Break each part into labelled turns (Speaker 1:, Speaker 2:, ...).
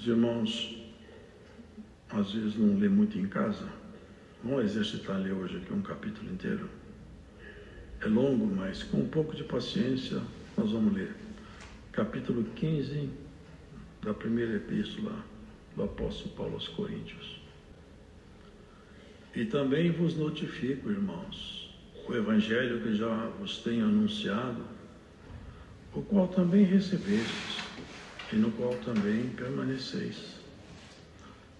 Speaker 1: Os irmãos, às vezes, não lê muito em casa. Vamos exercitar ler hoje aqui um capítulo inteiro. É longo, mas com um pouco de paciência, nós vamos ler. Capítulo 15 da primeira epístola do apóstolo Paulo aos Coríntios. E também vos notifico, irmãos, o evangelho que já vos tenho anunciado, o qual também recebestes, e no qual também permaneceis,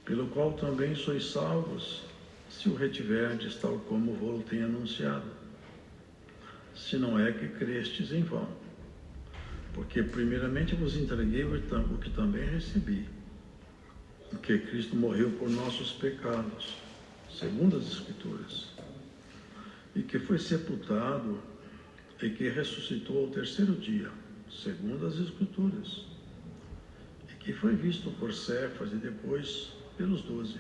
Speaker 1: pelo qual também sois salvos, se o retiverdes tal como vou tenho anunciado, se não é que crestes em vão. Porque primeiramente vos entreguei o que também recebi, que Cristo morreu por nossos pecados, segundo as Escrituras, e que foi sepultado e que ressuscitou ao terceiro dia, segundo as Escrituras, e que foi visto por Cefas e depois pelos 12.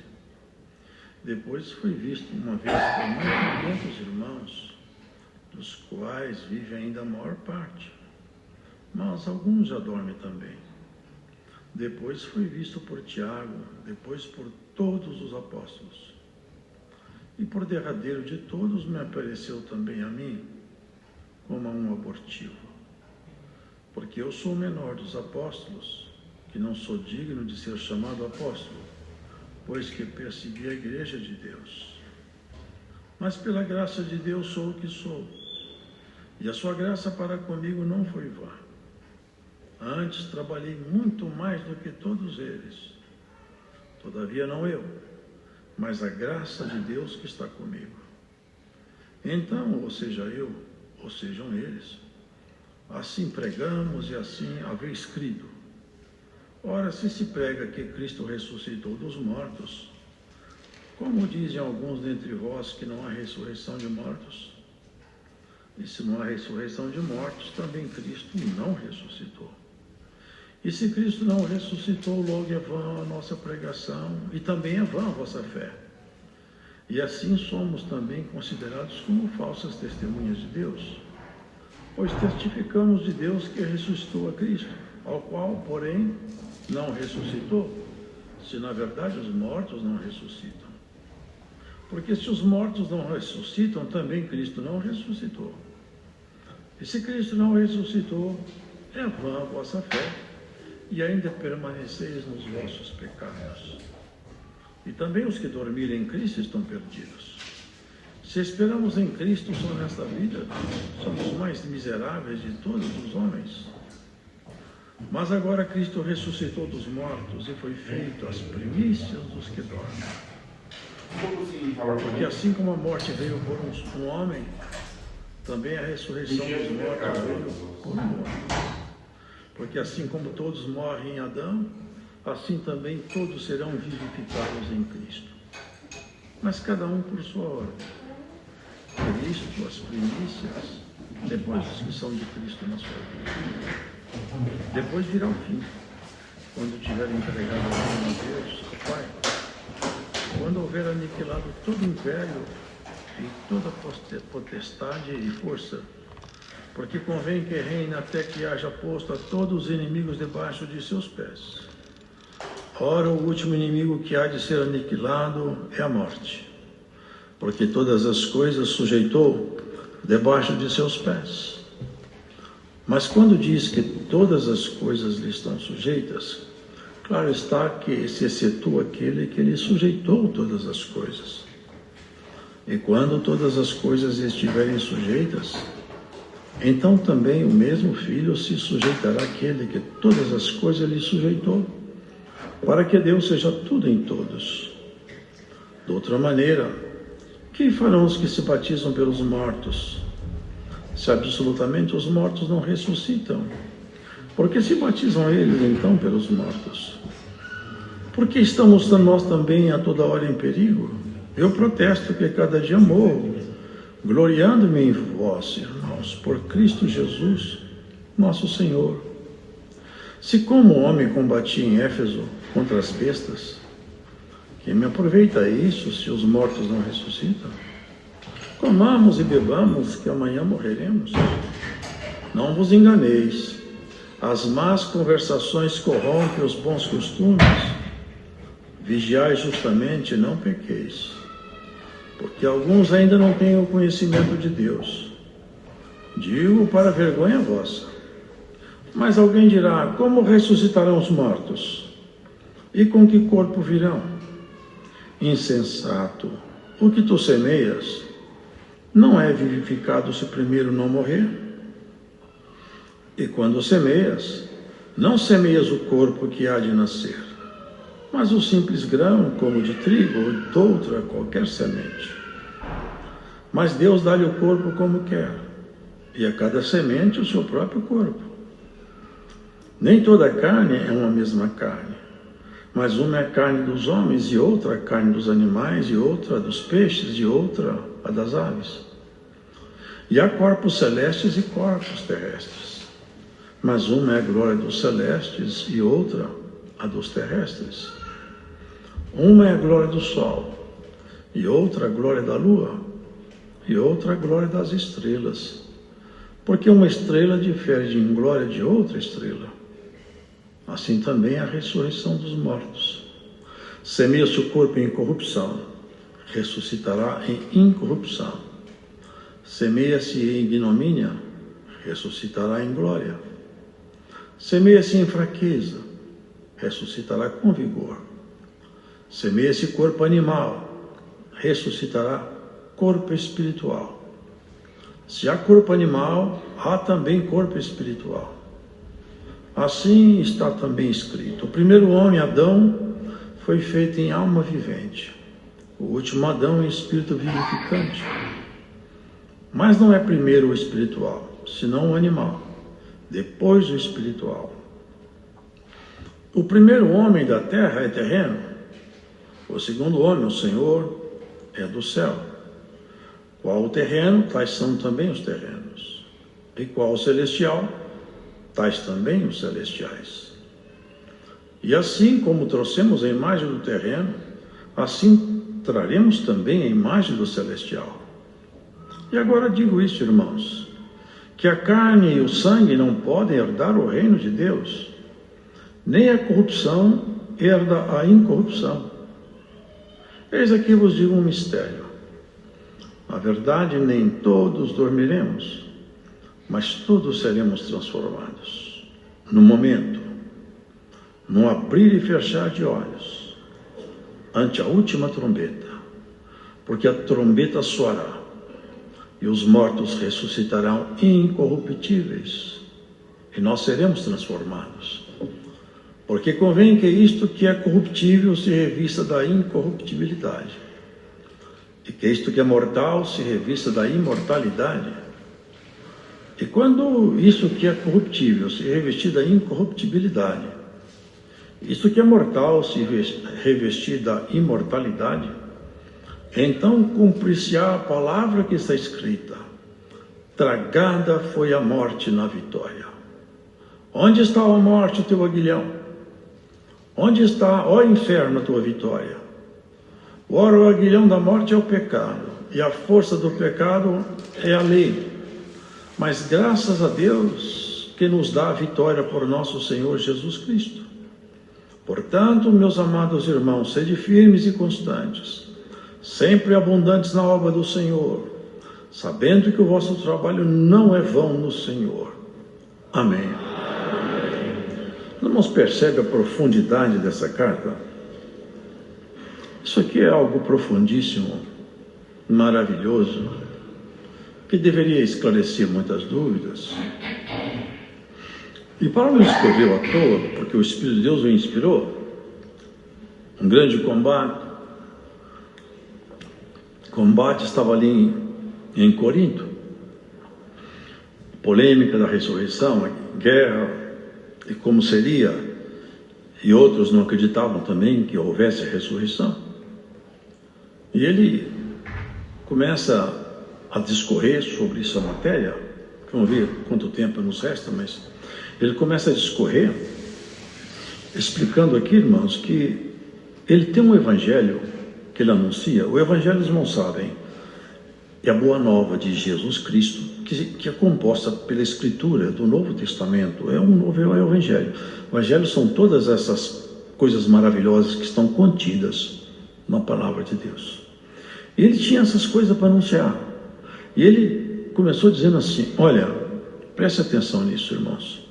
Speaker 1: Depois foi visto uma vez por mais de 500 irmãos, dos quais vive ainda a maior parte, mas alguns já dormem também. Depois foi visto por Tiago, depois por todos os apóstolos. E por derradeiro de todos me apareceu também a mim, como a um abortivo. Porque eu sou o menor dos apóstolos, que não sou digno de ser chamado apóstolo, pois que persegui a igreja de Deus. Mas pela graça de Deus sou o que sou, e a sua graça para comigo não foi vã. Antes trabalhei muito mais do que todos eles. Todavia não eu, mas a graça de Deus que está comigo. Então, ou seja eu, ou sejam eles, assim pregamos e assim haveis crido. Ora, se prega que Cristo ressuscitou dos mortos, como dizem alguns dentre vós que não há ressurreição de mortos? E se não há ressurreição de mortos, também Cristo não ressuscitou. E se Cristo não ressuscitou, logo é vã a nossa pregação, e também é vã a vossa fé. E assim somos também considerados como falsas testemunhas de Deus, pois testificamos de Deus que ressuscitou a Cristo, ao qual, porém, não ressuscitou, se na verdade os mortos não ressuscitam. Porque se os mortos não ressuscitam, também Cristo não ressuscitou. E se Cristo não ressuscitou, é vã a vossa fé, e ainda permaneceis nos vossos pecados. E também os que dormirem em Cristo estão perdidos. Se esperamos em Cristo só nesta vida, somos os mais miseráveis de todos os homens. Mas agora Cristo ressuscitou dos mortos e foi feito as primícias dos que dormem. Porque assim como a morte veio por um homem, também a ressurreição dos mortos veio por um homem. Porque assim como todos morrem em Adão, assim também todos serão vivificados em Cristo. Mas cada um por sua ordem. Cristo, as primícias, depois os que são de Cristo na sua vida. Depois virá o fim, quando tiver entregado a mão a Deus, ao Pai, quando houver aniquilado todo o império e toda potestade e força, porque convém que reine até que haja posto a todos os inimigos debaixo de seus pés. Ora, o último inimigo que há de ser aniquilado é a morte, porque todas as coisas sujeitou debaixo de seus pés. Mas quando diz que todas as coisas lhe estão sujeitas, claro está que se excetua aquele que lhe sujeitou todas as coisas. E quando todas as coisas estiverem sujeitas, então também o mesmo Filho se sujeitará àquele que todas as coisas lhe sujeitou, para que Deus seja tudo em todos. De outra maneira, que farão os que se batizam pelos mortos? Se absolutamente os mortos não ressuscitam, por que se batizam eles então pelos mortos? Porque estamos nós também a toda hora em perigo? Eu protesto que cada dia morro, gloriando-me em vós, irmãos, por Cristo Jesus, nosso Senhor. Se como homem combati em Éfeso contra as bestas, que me aproveita isso se os mortos não ressuscitam? Comamos e bebamos, que amanhã morreremos. Não vos enganeis, As más conversações corrompem os bons costumes. Vigiai justamente e não pequeis, porque alguns ainda não têm o conhecimento de Deus. Digo para vergonha vossa. Mas alguém dirá: como ressuscitarão os mortos? E com que corpo virão? Insensato, o que tu semeias não é vivificado se primeiro não morrer? E quando semeias, não semeias o corpo que há de nascer, mas o simples grão, como de trigo ou de outra qualquer semente. Mas Deus dá-lhe o corpo como quer, e a cada semente o seu próprio corpo. Nem toda a carne é uma mesma carne, mas uma é a carne dos homens, e outra a carne dos animais, e outra a dos peixes, e outra a das aves. E há corpos celestes e corpos terrestres, mas uma é a glória dos celestes e outra a dos terrestres. Uma é a glória do sol, e outra a glória da lua, e outra a glória das estrelas, porque uma estrela difere em glória de outra estrela. Assim também a ressurreição dos mortos. Semeia-se o corpo em corrupção, ressuscitará em incorrupção. Semeia-se em ignomínia, ressuscitará em glória. Semeia-se em fraqueza, ressuscitará com vigor. Semeia-se corpo animal, ressuscitará corpo espiritual. Se há corpo animal, há também corpo espiritual. Assim está também escrito: o primeiro homem, Adão, foi feito em alma vivente, o último Adão em espírito vivificante. Mas não é primeiro o espiritual, senão o animal, depois o espiritual. O primeiro homem da terra é terreno, o segundo homem, o Senhor, é do céu. Qual o terreno, tais são também os terrenos. E qual o celestial, tais também os celestiais. E assim como trouxemos a imagem do terreno, assim traremos também a imagem do celestial. E agora digo isso, irmãos, que a carne e o sangue não podem herdar o reino de Deus, nem a corrupção herda a incorrupção. Eis aqui vos digo um mistério. Na verdade, nem todos dormiremos, mas todos seremos transformados. No momento, no abrir e fechar de olhos, ante a última trombeta, porque a trombeta soará, e os mortos ressuscitarão incorruptíveis, e nós seremos transformados. Porque convém que isto que é corruptível se revista da incorruptibilidade, e que isto que é mortal se revista da imortalidade. E quando isso que é corruptível se revestir da incorruptibilidade, isso que é mortal se revestir da imortalidade, então cumprir-se-á a palavra que está escrita: tragada foi a morte na vitória. Onde está, ó morte, o teu aguilhão? Onde está, ó inferno, a tua vitória? Ora, o aguilhão da morte é o pecado, e a força do pecado é a lei. Mas graças a Deus que nos dá a vitória por nosso Senhor Jesus Cristo. Portanto, meus amados irmãos, sede firmes e constantes, sempre abundantes na obra do Senhor, sabendo que o vosso trabalho não é vão no Senhor. Amém. Irmãos, percebe a profundidade dessa carta? Isso aqui é algo profundíssimo, maravilhoso, que deveria esclarecer muitas dúvidas. E Paulo não escreveu à toa, porque o Espírito de Deus o inspirou. Um grande combate. O combate estava ali em Corinto. Polêmica da ressurreição, guerra, e como seria. E outros não acreditavam também que houvesse ressurreição. E ele começa a discorrer sobre essa matéria. Vamos ver quanto tempo nos resta, mas ele começa a discorrer, explicando aqui, irmãos, que ele tem um evangelho que ele anuncia. O evangelho, eles não sabem, é a boa nova de Jesus Cristo, que é composta pela Escritura do Novo Testamento, é o Evangelho. O Evangelho são todas essas coisas maravilhosas que estão contidas na palavra de Deus. E ele tinha essas coisas para anunciar. E ele começou dizendo assim: olha, preste atenção nisso, irmãos.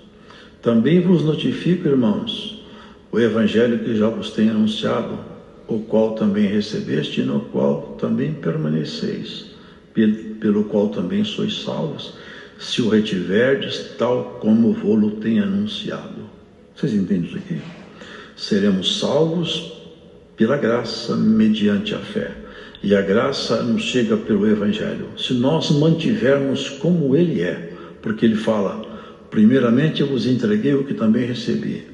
Speaker 1: Também vos notifico, irmãos, o Evangelho que já vos tenho anunciado, o qual também recebeste e no qual também permaneceis, pelo qual também sois salvos, se o retiverdes tal como vou-lo tenho anunciado. Vocês entendem isso aqui? Seremos salvos pela graça mediante a fé. E a graça nos chega pelo Evangelho. Se nós mantivermos como Ele é, porque Ele fala: primeiramente eu vos entreguei o que também recebi,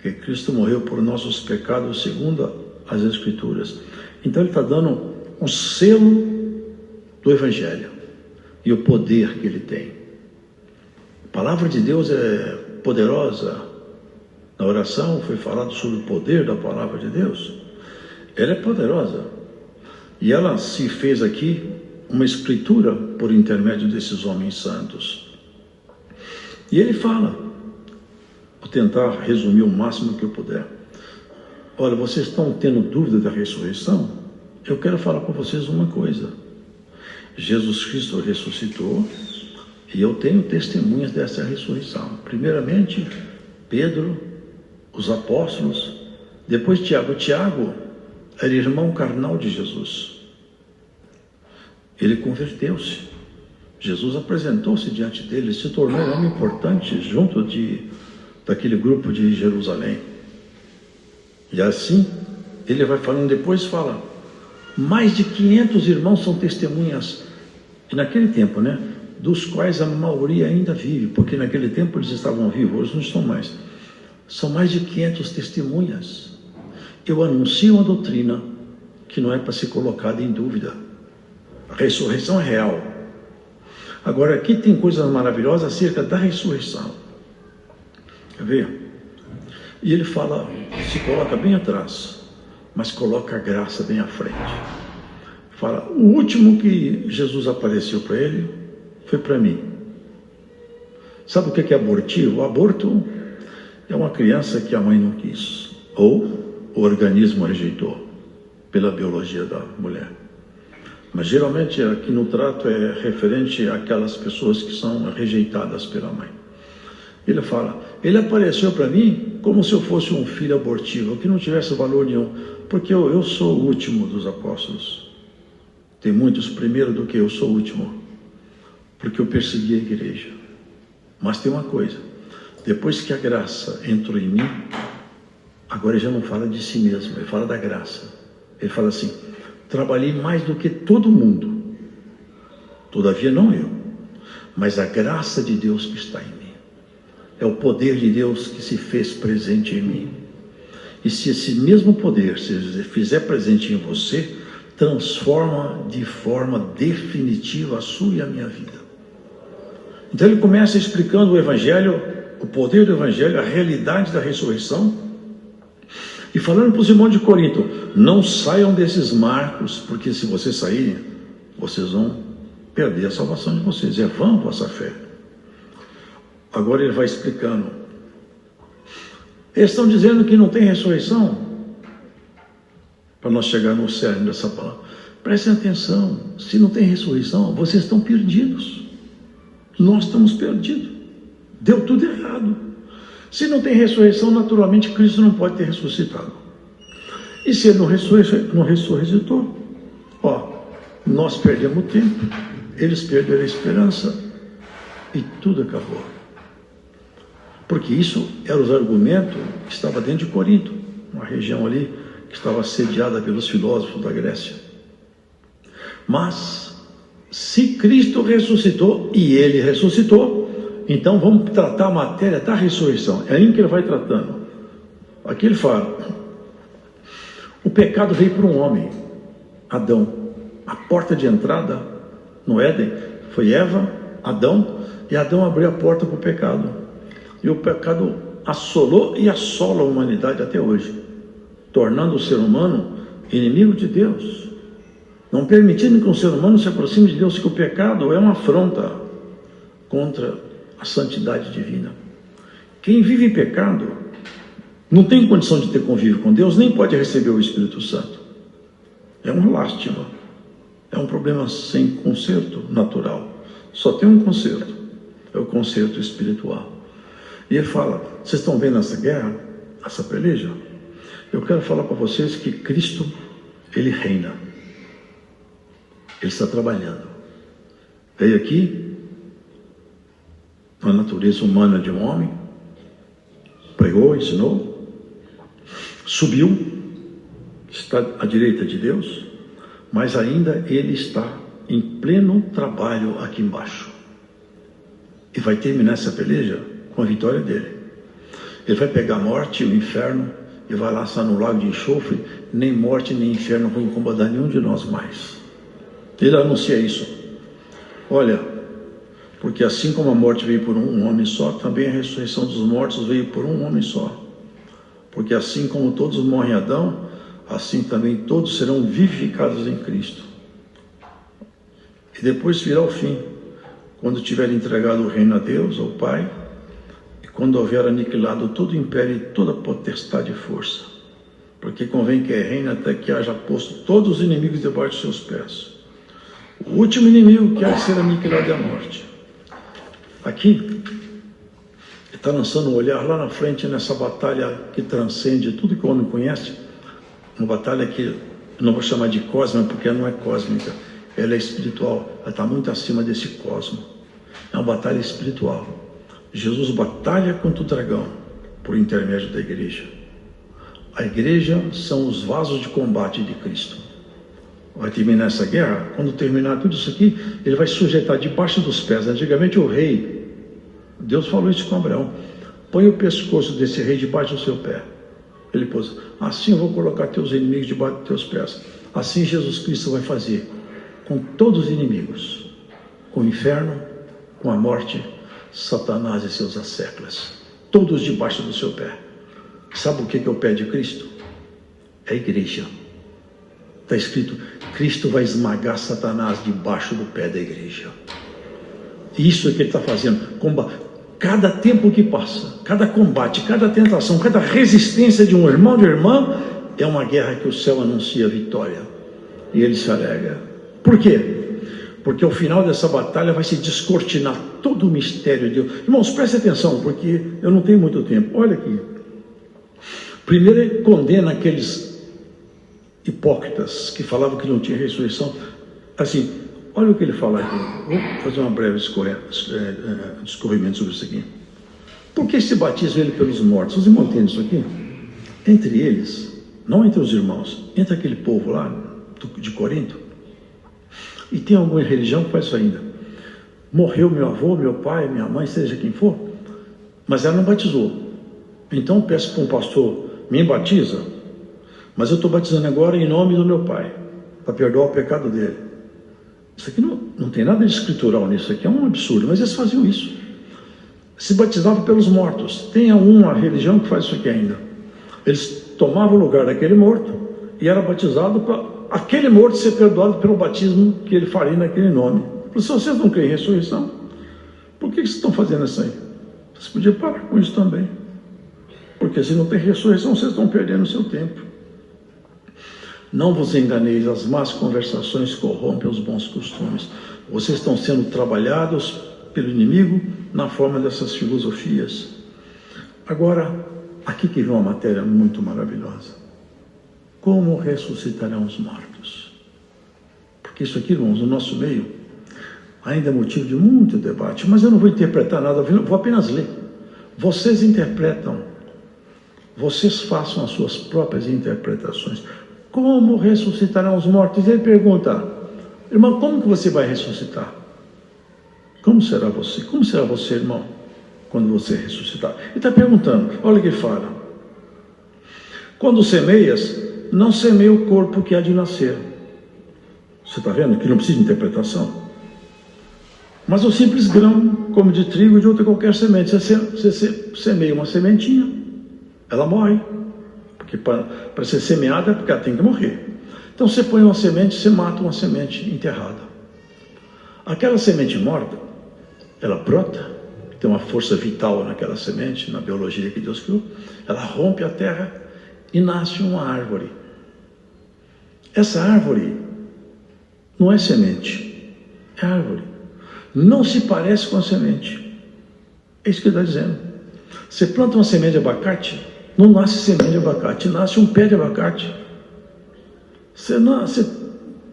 Speaker 1: que Cristo morreu por nossos pecados segundo as Escrituras. Então Ele está dando o selo do Evangelho e o poder que Ele tem. A palavra de Deus é poderosa. Na oração foi falado sobre o poder da palavra de Deus. Ela é poderosa. E ela se fez aqui uma escritura por intermédio desses homens santos. E ele fala, vou tentar resumir o máximo que eu puder. Olha, vocês estão tendo dúvida da ressurreição? Eu quero falar para vocês uma coisa. Jesus Cristo ressuscitou e eu tenho testemunhas dessa ressurreição. Primeiramente, Pedro, os apóstolos, depois Tiago. Tiago era irmão carnal de Jesus. Ele converteu-se. Jesus apresentou-se diante dele, se tornou um homem importante junto daquele grupo de Jerusalém. E assim, ele vai falando, depois fala, mais de 500 irmãos são testemunhas, e naquele tempo, dos quais a maioria ainda vive, porque naquele tempo eles estavam vivos, hoje não estão mais. São mais de 500 testemunhas. Eu anuncio uma doutrina que não é para ser colocada em dúvida. A ressurreição é real. Agora, aqui tem coisas maravilhosas acerca da ressurreição. Quer ver? E ele fala, se coloca bem atrás, mas coloca a graça bem à frente. Fala, o último que Jesus apareceu para ele foi para mim. Sabe o que é abortivo? O aborto é uma criança que a mãe não quis, ou o organismo rejeitou, pela biologia da mulher. Mas geralmente aqui no trato é referente àquelas pessoas que são rejeitadas pela mãe. Ele fala, ele apareceu para mim como se eu fosse um filho abortivo, que não tivesse valor nenhum, porque eu sou o último dos apóstolos. Tem muitos primeiro do que eu sou o último, porque eu persegui a igreja. Mas tem uma coisa, depois que a graça entrou em mim, agora ele já não fala de si mesmo, ele fala da graça. Ele fala assim, trabalhei mais do que todo mundo, todavia não eu, mas a graça de Deus que está em mim. É o poder de Deus que se fez presente em mim. E se esse mesmo poder se fizer presente em você, transforma de forma definitiva a sua e a minha vida. Então ele começa explicando o Evangelho, o poder do Evangelho, a realidade da ressurreição, e falando para os irmãos de Corinto, não saiam desses marcos, porque se vocês saírem, vocês vão perder a salvação de vocês, é vã a vossa fé. Agora ele vai explicando. Eles estão dizendo que não tem ressurreição, para nós chegar no cerne dessa palavra. Prestem atenção, se não tem ressurreição, vocês estão perdidos. Nós estamos perdidos. Deu tudo errado. Se não tem ressurreição, naturalmente Cristo não pode ter ressuscitado. E se ele não ressuscitou, nós perdemos o tempo, eles perderam a esperança e tudo acabou. Porque isso eram os argumentos que estavam dentro de Corinto, uma região ali que estava assediada pelos filósofos da Grécia. Mas, se Cristo ressuscitou, e ele ressuscitou, então vamos tratar a matéria da ressurreição. É aí que ele vai tratando. Aqui ele fala, o pecado veio para um homem, Adão. A porta de entrada no Éden foi Eva, Adão, e Adão abriu a porta para o pecado. E o pecado assolou e assola a humanidade até hoje, tornando o ser humano inimigo de Deus, não permitindo que um ser humano se aproxime de Deus, que o pecado é uma afronta contra a santidade divina. Quem vive em pecado não tem condição de ter convívio com Deus, nem pode receber o Espírito Santo. É uma lástima. É um problema sem conserto natural. Só tem um conserto. É o conserto espiritual. E ele fala, vocês estão vendo essa guerra? Essa peleja? Eu quero falar para vocês que Cristo, Ele reina. Ele está trabalhando. Veio aqui, na natureza humana de um homem, pregou, ensinou, subiu, está à direita de Deus, mas ainda Ele está em pleno trabalho aqui embaixo. E vai terminar essa peleja com a vitória dele. Ele vai pegar a morte e o inferno e vai lançar no lago de enxofre. Nem morte nem inferno vão incomodar nenhum de nós mais. Ele anuncia isso. Olha, porque assim como a morte veio por um homem só, também a ressurreição dos mortos veio por um homem só. Porque assim como todos morrem em Adão, assim também todos serão vivificados em Cristo. E depois virá o fim, quando tiver entregado o reino a Deus, ao Pai, e quando houver aniquilado todo o império e toda potestade e força. Porque convém que reine até que haja posto todos os inimigos debaixo de seus pés. O último inimigo que há de ser aniquilado é a morte. Aqui, ele está lançando um olhar lá na frente nessa batalha que transcende tudo que o homem conhece. Uma batalha que eu não vou chamar de cósmica, porque ela não é cósmica. Ela é espiritual, ela está muito acima desse cosmo. É uma batalha espiritual. Jesus batalha contra o dragão por intermédio da igreja. A igreja são os vasos de combate de Cristo. Vai terminar essa guerra, quando terminar tudo isso aqui, ele vai sujeitar debaixo dos pés. Antigamente o rei, Deus falou isso com Abraão, põe o pescoço desse rei debaixo do seu pé. Ele pôs, assim eu vou colocar teus inimigos debaixo dos teus pés. Assim Jesus Cristo vai fazer com todos os inimigos, com o inferno, com a morte, Satanás e seus asseclas, todos debaixo do seu pé. Sabe o que é o pé de Cristo? É a igreja. Está escrito, Cristo vai esmagar Satanás debaixo do pé da igreja. Isso é que ele está fazendo. Cada tempo que passa, cada combate, cada tentação, cada resistência de um irmão, de irmã, é uma guerra que o céu anuncia a vitória. E ele se alegra. Por quê? Porque ao final dessa batalha vai se descortinar todo o mistério de Deus. Irmãos, prestem atenção, porque eu não tenho muito tempo. Olha aqui. Primeiro ele condena aqueles hipócritas que falavam que não tinha ressurreição. Assim, olha o que ele fala aqui. Vou fazer uma breve discorrimento sobre isso aqui. Por que se batiza ele pelos mortos? Os irmãos entendem isso aqui? Entre eles, não entre os irmãos, entre aquele povo lá de Corinto. E tem alguma religião que faz isso ainda. Morreu meu avô, meu pai, minha mãe, seja quem for, mas ela não batizou. Então peço para um pastor, me batiza, mas eu estou batizando agora em nome do meu pai, para perdoar o pecado dele. Isso aqui não tem nada de escritural nisso, aqui é um absurdo, mas eles faziam isso. Se batizavam pelos mortos. Tem uma religião que faz isso aqui ainda. Eles tomavam o lugar daquele morto e era batizado para aquele morto ser perdoado pelo batismo que ele faria naquele nome. Se vocês não creem em ressurreição, por que vocês estão fazendo isso aí? Vocês podiam parar com isso também. Porque se não tem ressurreição, vocês estão perdendo o seu tempo. Não vos enganeis, as más conversações corrompem os bons costumes. Vocês estão sendo trabalhados pelo inimigo na forma dessas filosofias. Agora, aqui que vem uma matéria muito maravilhosa. Como ressuscitarão os mortos? Porque isso aqui, irmãos, no nosso meio, ainda é motivo de muito debate, mas eu não vou interpretar nada, vou apenas ler. Vocês interpretam, vocês façam as suas próprias interpretações. Como ressuscitarão os mortos? Ele pergunta, irmão, como que você vai ressuscitar? Como será você? Como será você, irmão, quando você ressuscitar? Ele está perguntando, olha o que ele fala. Quando semeias, não semeia o corpo que há de nascer. Você está vendo que não precisa de interpretação? Mas o simples grão, como de trigo e de outra qualquer semente. Você semeia uma sementinha, ela morre. Porque para ser semeada é porque ela tem que morrer. Então você põe uma semente, você mata uma semente enterrada. Aquela semente morta, ela brota, tem uma força vital naquela semente, na biologia que Deus criou, ela rompe a terra e nasce uma árvore. Essa árvore não é semente, é árvore. Não se parece com a semente. É isso que ele está dizendo. Você planta uma semente de abacate, não nasce semente de abacate, nasce um pé de abacate. Você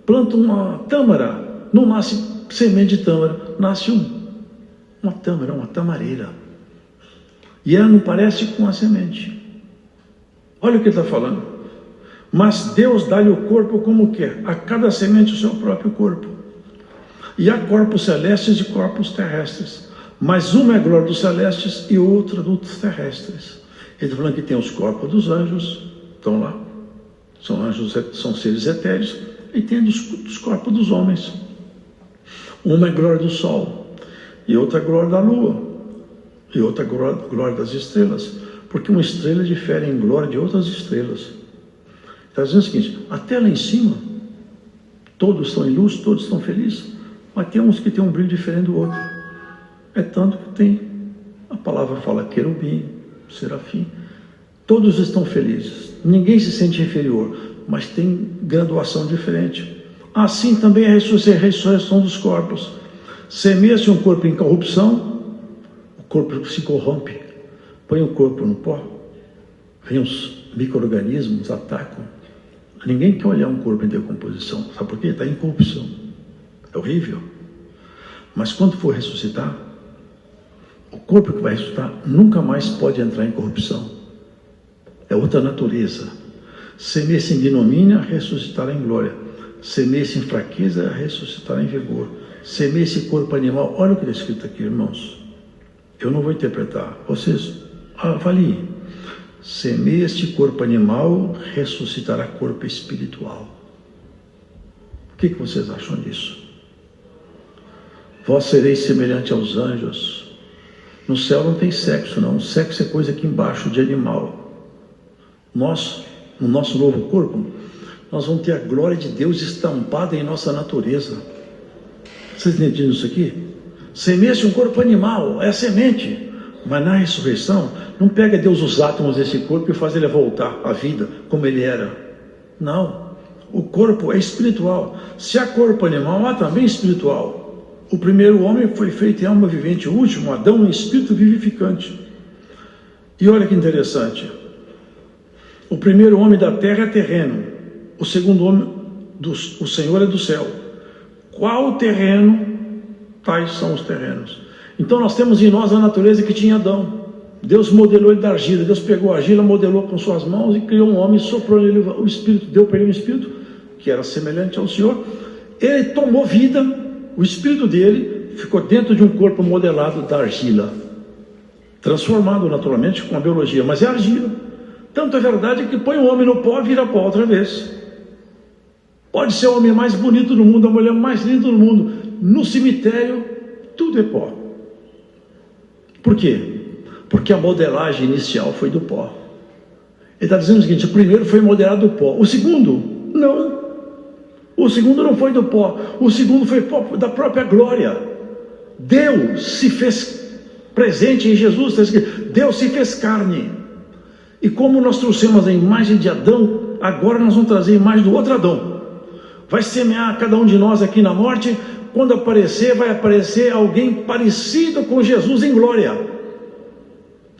Speaker 1: planta uma tâmara, não nasce semente de tâmara, nasce uma tâmara, uma tamareira. E ela não parece com a semente. Olha o que ele está falando. Mas Deus dá-lhe o corpo como quer, a cada semente o seu próprio corpo. E há corpos celestes e corpos terrestres. Mas uma é a glória dos celestes e outra dos terrestres. Ele está falando que tem os corpos dos anjos, estão lá. São anjos, são seres etéreos. E tem os corpos dos homens. Uma é a glória do sol, e outra é a glória da lua, e outra é a glória das estrelas. Porque uma estrela difere em glória de outras estrelas. Está dizendo o seguinte, até lá em cima, todos estão em luz, todos estão felizes, mas tem uns que têm um brilho diferente do outro. É tanto que tem, a palavra fala querubim, serafim, todos estão felizes, ninguém se sente inferior, mas tem graduação diferente. Assim também é a ressurreição dos corpos. Semeia-se um corpo em corrupção, o corpo se corrompe, põe o corpo no pó, vem os micro-organismos, atacam. Ninguém quer olhar um corpo em decomposição, sabe por quê? Está em corrupção, é horrível. Mas quando for ressuscitar, o corpo que vai ressuscitar nunca mais pode entrar em corrupção, é outra natureza. Semeia-se em ignomínia, ressuscitará em glória. Semeia-se em fraqueza, ressuscitará em vigor. Semeia-se corpo animal. Olha o que está escrito aqui, irmãos. Eu não vou interpretar, vocês avaliem. Semeia-se corpo animal, ressuscitará corpo espiritual. O que vocês acham disso? Vós sereis semelhante aos anjos. No céu não tem sexo, não. Sexo é coisa aqui embaixo de animal. Nós, no nosso novo corpo, nós vamos ter a glória de Deus estampada em nossa natureza. Vocês entenderam isso aqui? Semeia-se um corpo animal, é a semente. Mas na ressurreição, não pega Deus os átomos desse corpo e faz ele voltar à vida como ele era. Não. O corpo é espiritual. Se há corpo animal, há também espiritual. O primeiro homem foi feito em alma vivente, o último, Adão, em espírito vivificante. E olha que interessante. O primeiro homem da terra é terreno. O segundo homem, o Senhor é do céu. Qual terreno? Tais são os terrenos. Então nós temos em nós a natureza que tinha Adão. Deus modelou ele da argila. Deus pegou a argila, modelou com suas mãos e criou um homem, soprou nele o espírito, deu para ele um espírito que era semelhante ao Senhor. Ele tomou vida. O espírito dele ficou dentro de um corpo modelado da argila, transformado naturalmente com a biologia, mas é argila. Tanto é verdade que põe o homem no pó e vira pó outra vez. Pode ser o homem mais bonito do mundo, a mulher mais linda do mundo. No cemitério, tudo é pó. Por quê? Porque a modelagem inicial foi do pó. Ele está dizendo o seguinte, o primeiro foi modelado do pó. O segundo, não. O segundo não foi do pó, o segundo foi da própria glória. Deus se fez presente em Jesus, Deus se fez carne. E como nós trouxemos a imagem de Adão, agora nós vamos trazer a imagem do outro Adão. Vai semear cada um de nós aqui na morte, quando aparecer, vai aparecer alguém parecido com Jesus em glória.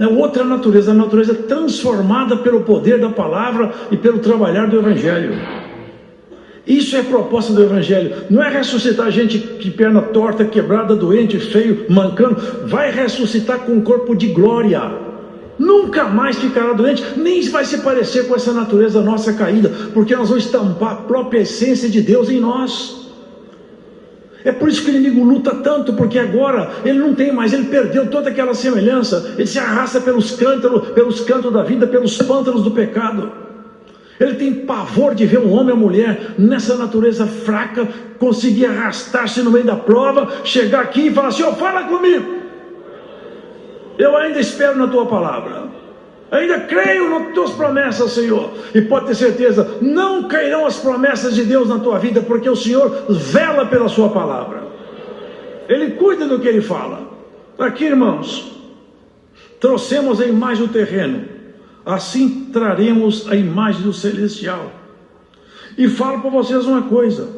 Speaker 1: É outra natureza, a natureza transformada pelo poder da palavra e pelo trabalhar do Evangelho. Isso é a proposta do Evangelho. Não é ressuscitar gente de perna torta, quebrada, doente, feio, mancando. Vai ressuscitar com um corpo de glória. Nunca mais ficará doente, nem vai se parecer com essa natureza nossa caída, porque nós vamos estampar a própria essência de Deus em nós. É por isso que o inimigo luta tanto, porque agora ele não tem mais, ele perdeu toda aquela semelhança. Ele se arrasta pelos cantos da vida, pelos pântanos do pecado. Ele tem pavor de ver um homem ou mulher nessa natureza fraca conseguir arrastar-se no meio da prova, chegar aqui e falar: Senhor, fala comigo, eu ainda espero na tua palavra, ainda creio nas tuas promessas, Senhor. E pode ter certeza, não cairão as promessas de Deus na tua vida, porque o Senhor vela pela sua palavra, Ele cuida do que Ele fala. Aqui, irmãos, trouxemos a imagem do terreno, assim traremos a imagem do celestial. E falo para vocês uma coisa: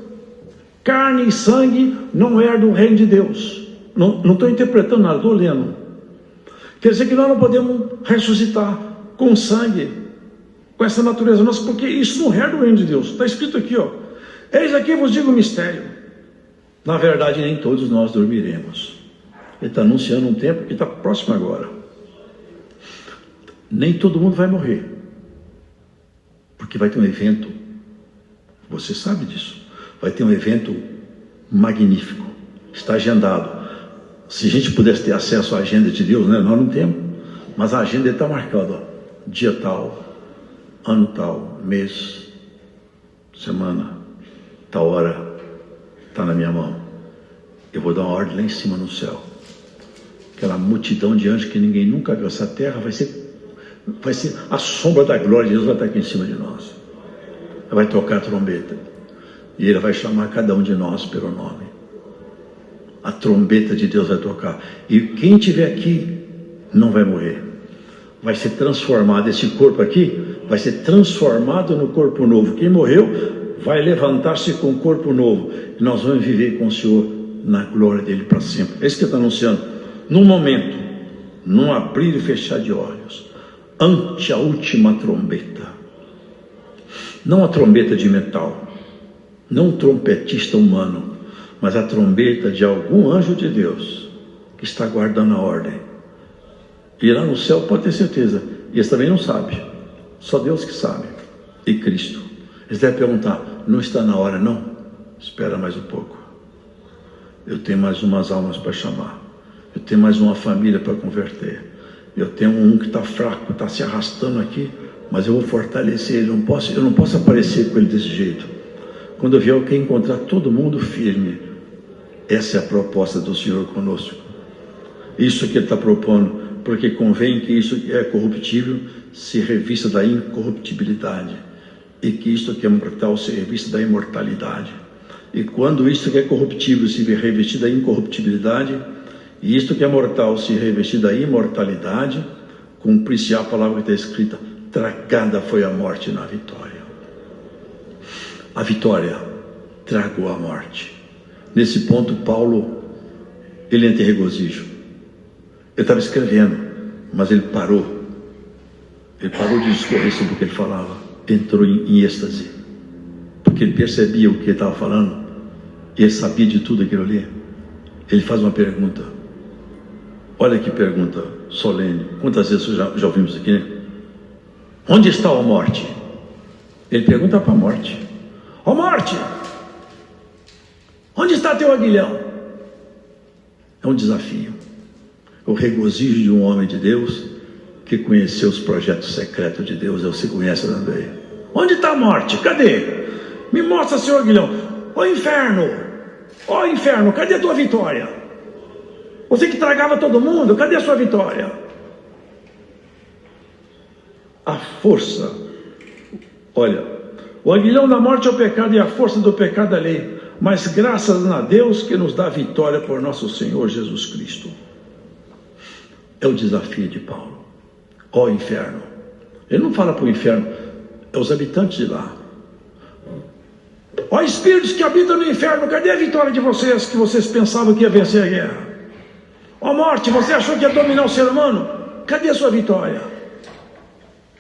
Speaker 1: carne e sangue não herdam o reino de Deus. Não estou interpretando nada, estou lendo. Quer dizer que nós não podemos ressuscitar com sangue, com essa natureza nossa, porque isso não herda o reino de Deus. Está escrito aqui, ó: eis aqui vos digo o mistério. Na verdade, nem todos nós dormiremos. Ele está anunciando um tempo que está próximo agora. Nem todo mundo vai morrer, porque vai ter um evento. Você sabe disso. Vai ter um evento magnífico. Está agendado. Se a gente pudesse ter acesso à agenda de Deus, né? Nós não temos. Mas a agenda está marcada, ó: dia tal, ano tal, mês, semana, tal hora, está na minha mão. Eu vou dar uma ordem lá em cima no céu. Aquela multidão de anjos que ninguém nunca viu. Essa terra vai ser a sombra da glória de Deus, vai estar aqui em cima de nós. Vai tocar a trombeta e Ele vai chamar cada um de nós pelo nome. A trombeta de Deus vai tocar, e quem estiver aqui não vai morrer. Vai ser transformado. Esse corpo aqui vai ser transformado no corpo novo. Quem morreu vai levantar-se com um corpo novo, e nós vamos viver com o Senhor na glória dele para sempre. É isso que ele está anunciando. Num momento, num abrir e fechar de olhos, ante a última trombeta. Não a trombeta de metal, não um trompetista humano, mas a trombeta de algum anjo de Deus que está guardando a ordem. E lá no céu, pode ter certeza, e eles também não sabem, só Deus que sabe, e Cristo. Eles devem perguntar: não está na hora não? Espera mais um pouco. Eu tenho mais umas almas para chamar, eu tenho mais uma família para converter, eu tenho um que está fraco, está se arrastando aqui, mas eu vou fortalecer ele. Eu não posso aparecer com ele desse jeito. Quando eu vier, eu quero encontrar todo mundo firme. Essa é a proposta do Senhor conosco. Isso que Ele está propondo, porque convém que isso que é corruptível se revista da incorruptibilidade, e que isto que é mortal se revista da imortalidade. E quando isto que é corruptível se revestir da incorruptibilidade, e isto que é mortal se revestir da imortalidade, cumprir-se a palavra que está escrita: tragada foi a morte na vitória. A vitória tragou a morte. Nesse ponto, Paulo, ele entra em regozijo. Ele estava escrevendo, mas ele parou. Ele parou de discorrer sobre o que ele falava. Entrou em êxtase, porque ele percebia o que ele estava falando, e ele sabia de tudo aquilo ali. Ele faz uma pergunta. Olha que pergunta solene. Quantas vezes já ouvimos aqui, né? Onde está a morte? Ele pergunta para a morte: ó morte, onde está teu aguilhão? É um desafio. O regozijo de um homem de Deus que conheceu os projetos secretos de Deus. Você conhece também. Onde está a morte? Cadê? Me mostra seu aguilhão. Ó inferno, cadê a tua vitória? Você que tragava todo mundo, cadê a sua vitória? A força, olha, o aguilhão da morte é o pecado, e a força do pecado é a lei, mas graças a Deus que nos dá vitória por nosso Senhor Jesus Cristo. É o desafio de Paulo. Ó inferno, ele não fala para o inferno, é os habitantes de lá. Ó espíritos que habitam no inferno, cadê a vitória de vocês, que vocês pensavam que ia vencer a guerra? Ó morte, você achou que ia dominar o ser humano? Cadê a sua vitória?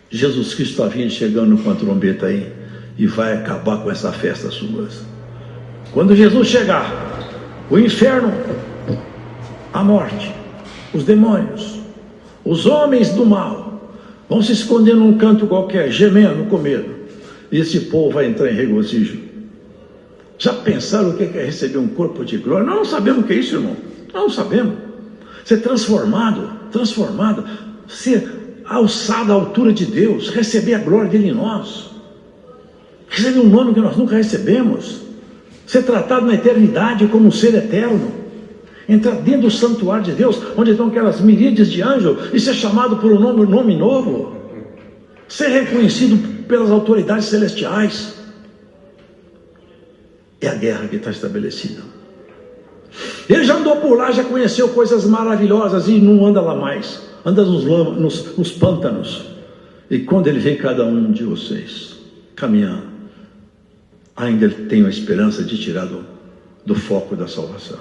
Speaker 1: Jesus Cristo está vindo, chegando com a trombeta aí, e vai acabar com essa festa suas. Quando Jesus chegar, o inferno, a morte, os demônios, os homens do mal vão se esconder num canto qualquer, gemendo com medo, e esse povo vai entrar em regozijo. Já pensaram o que é receber um corpo de glória? Nós não sabemos o que é isso, irmão. Nós não sabemos. Ser transformado, ser alçado à altura de Deus, receber a glória dele em nós, receber um nome que nós nunca recebemos, ser tratado na eternidade como um ser eterno, entrar dentro do santuário de Deus, onde estão aquelas miríades de anjos, e ser chamado por um nome novo, ser reconhecido pelas autoridades celestiais. É a guerra que está estabelecida. Ele já andou por lá, já conheceu coisas maravilhosas e não anda lá mais. Anda nos pântanos. E quando ele vê cada um de vocês caminhando, ainda ele tem a esperança de tirar do foco da salvação.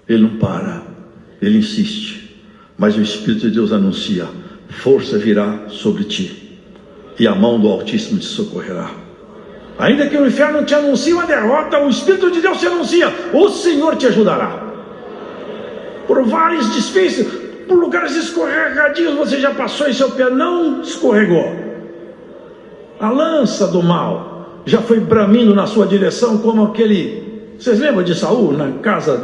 Speaker 1: Ele não para, ele insiste. Mas o Espírito de Deus anuncia: força virá sobre ti, e a mão do Altíssimo te socorrerá. Ainda que o inferno te anuncie uma derrota, o Espírito de Deus te anuncia: o Senhor te ajudará. Por vales difíceis, por lugares escorregadios, você já passou e seu pé não escorregou. A lança do mal já foi bramindo na sua direção, como aquele... Vocês lembram de Saul, na casa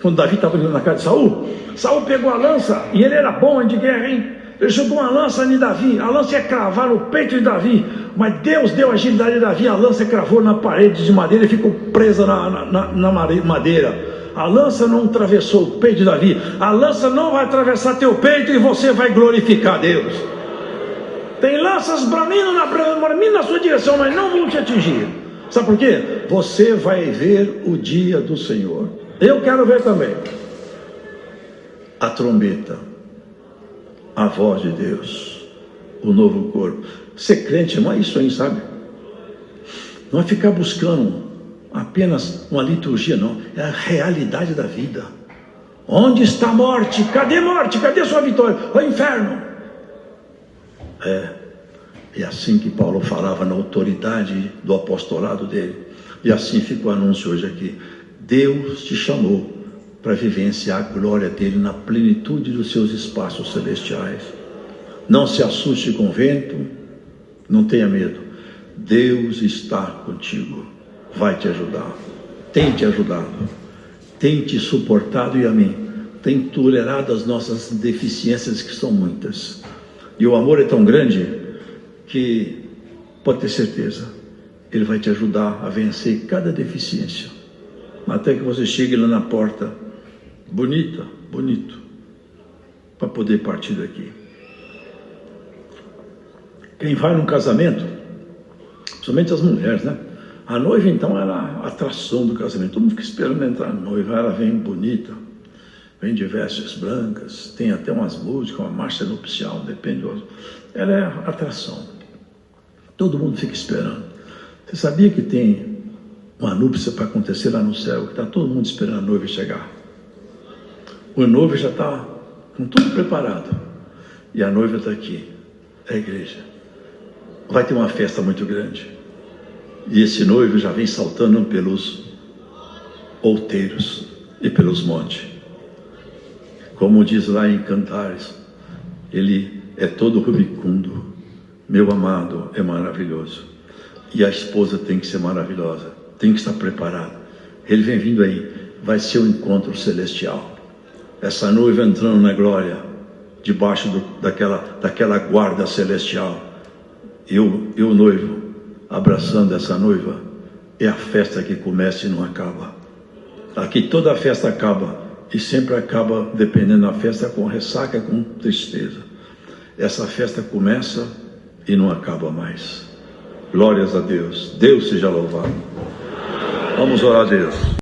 Speaker 1: quando Davi estava indo na casa de Saul? Saul pegou a lança, e ele era bom de guerra, hein? Ele jogou uma lança em Davi, a lança ia cravar no peito de Davi, mas Deus deu agilidade a Davi, a lança cravou na parede de madeira e ficou presa na madeira. A lança não atravessou o peito de Davi, a lança não vai atravessar teu peito e você vai glorificar Deus. Tem lanças bramindo na sua direção, mas não vão te atingir. Sabe por quê? Você vai ver o dia do Senhor. Eu quero ver também a trombeta, a voz de Deus, o novo corpo. Ser crente não é isso aí, sabe? Não é ficar buscando apenas uma liturgia, não. É a realidade da vida. Onde está a morte? Cadê morte? Cadê sua vitória? O inferno. É assim que Paulo falava na autoridade do apostolado dele. E assim fica o anúncio hoje aqui. Deus te chamou para vivenciar a glória dele na plenitude dos seus espaços celestiais. Não se assuste com o vento, não tenha medo. Deus está contigo, vai te ajudar, tem te ajudado, tem te suportado e a mim, tem tolerado as nossas deficiências, que são muitas. E o amor é tão grande que pode ter certeza, ele vai te ajudar a vencer cada deficiência, até que você chegue lá na porta, bonito, para poder partir daqui. Quem vai num casamento, somente as mulheres, né? A noiva, então, era a atração do casamento. Todo mundo fica esperando entrar a noiva. Ela vem bonita, vem de vestes brancas, tem até umas músicas, uma marcha nupcial, depende do... Ela é a atração. Todo mundo fica esperando. Você sabia que tem uma núpcia para acontecer lá no céu, que está todo mundo esperando a noiva chegar? O noivo já está com tudo preparado. E a noiva está aqui, é a igreja. Vai ter uma festa muito grande. E esse noivo já vem saltando pelos outeiros e pelos montes. Como diz lá em Cantares, ele é todo rubicundo, meu amado é maravilhoso. E a esposa tem que ser maravilhosa, tem que estar preparada. Ele vem vindo aí, vai ser um encontro celestial. Essa noiva entrando na glória, debaixo daquela guarda celestial. E o noivo abraçando essa noiva. É a festa que começa e não acaba. Aqui toda a festa acaba, e sempre acaba, dependendo da festa, com ressaca, com tristeza. Essa festa começa e não acaba mais. Glórias a Deus. Deus seja louvado. Vamos orar a Deus.